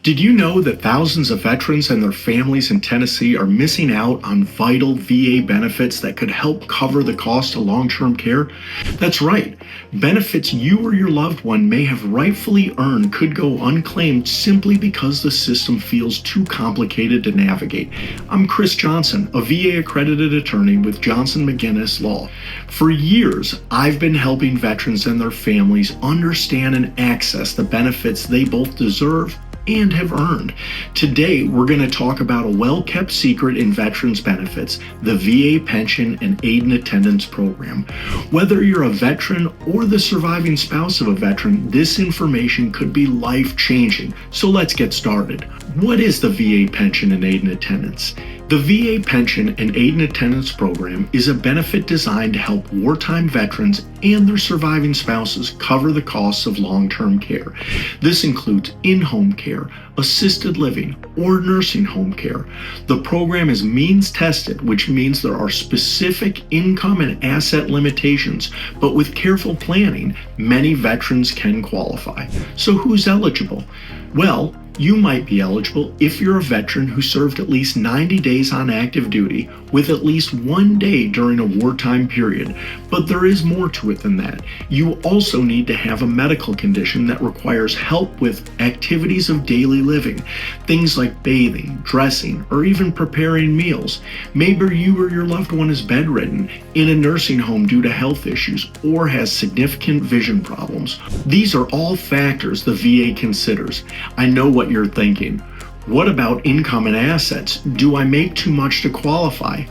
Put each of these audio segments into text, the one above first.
Did you know that thousands of veterans and their families in Tennessee are missing out on vital VA benefits that could help cover the cost of long-term care? That's right. Benefits you or your loved one may have rightfully earned could go unclaimed simply because the system feels too complicated to navigate. I'm Chris Johnson, a VA accredited attorney with Johnson McGinnis Law. For years, I've been helping veterans and their families understand and access the benefits they both deserve and have earned. Today, we're going to talk about a well-kept secret in veterans benefits, the VA Pension and Aid and Attendance Program. Whether you're a veteran or the surviving spouse of a veteran, this information could be life-changing. So let's get started. What is the VA Pension and Aid and Attendance? The VA Pension and Aid and Attendance Program is a benefit designed to help wartime veterans and their surviving spouses cover the costs of long-term care. This includes in-home care, assisted living, or nursing home care. The program is means tested, which means there are specific income and asset limitations, but with careful planning, many veterans can qualify. So who's eligible? Well, you might be eligible if you're a veteran who served at least 90 days on active duty with at least 1 day during a wartime period. But there is more to it than that. You also need to have a medical condition that requires help with activities of daily living, things like bathing, dressing, or even preparing meals. Maybe you or your loved one is bedridden, in a nursing home due to health issues, or has significant vision problems. These are all factors the VA considers. I know what you're thinking. What about income and assets? Do I make too much to qualify?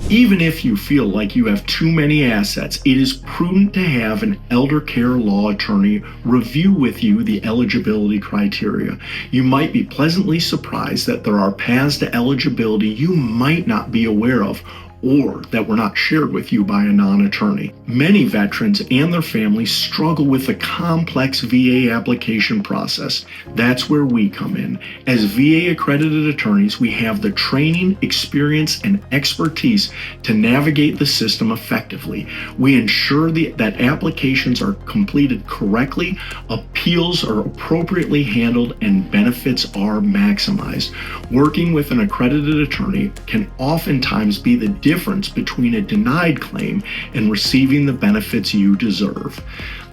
Even if you feel like you have too many assets, it is prudent to have an elder care law attorney review with you the eligibility criteria. You might be pleasantly surprised that there are paths to eligibility you might not be aware of, or that were not shared with you by a non-attorney. Many veterans and their families struggle with the complex VA application process. That's where we come in. As VA accredited attorneys, we have the training, experience, and expertise to navigate the system effectively. We ensure that applications are completed correctly, appeals are appropriately handled, and benefits are maximized. Working with an accredited attorney can oftentimes be the difference between a denied claim and receiving the benefits you deserve.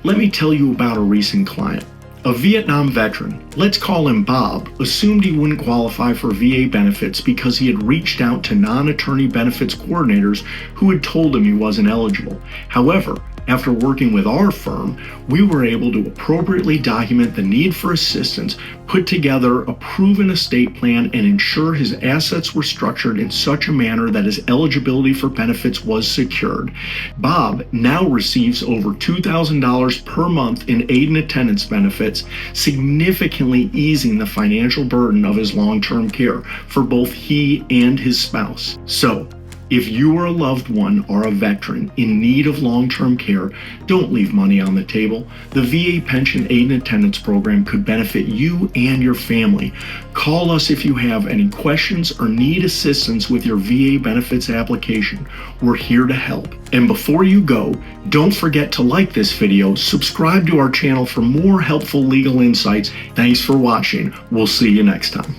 Let me tell you about a recent client. A Vietnam veteran, let's call him Bob, assumed he wouldn't qualify for VA benefits because he had reached out to non-attorney benefits coordinators who had told him he wasn't eligible. However, after working with our firm, we were able to appropriately document the need for assistance, put together a proven estate plan, and ensure his assets were structured in such a manner that his eligibility for benefits was secured. Bob now receives over $2,000 per month in aid and attendance benefits, significantly easing the financial burden of his long-term care for both he and his spouse. So, if you or a loved one are a veteran in need of long-term care, don't leave money on the table. The VA Pension Aid and Attendance Program could benefit you and your family. Call us if you have any questions or need assistance with your VA benefits application. We're here to help. And before you go, don't forget to like this video, subscribe to our channel for more helpful legal insights. Thanks for watching. We'll see you next time.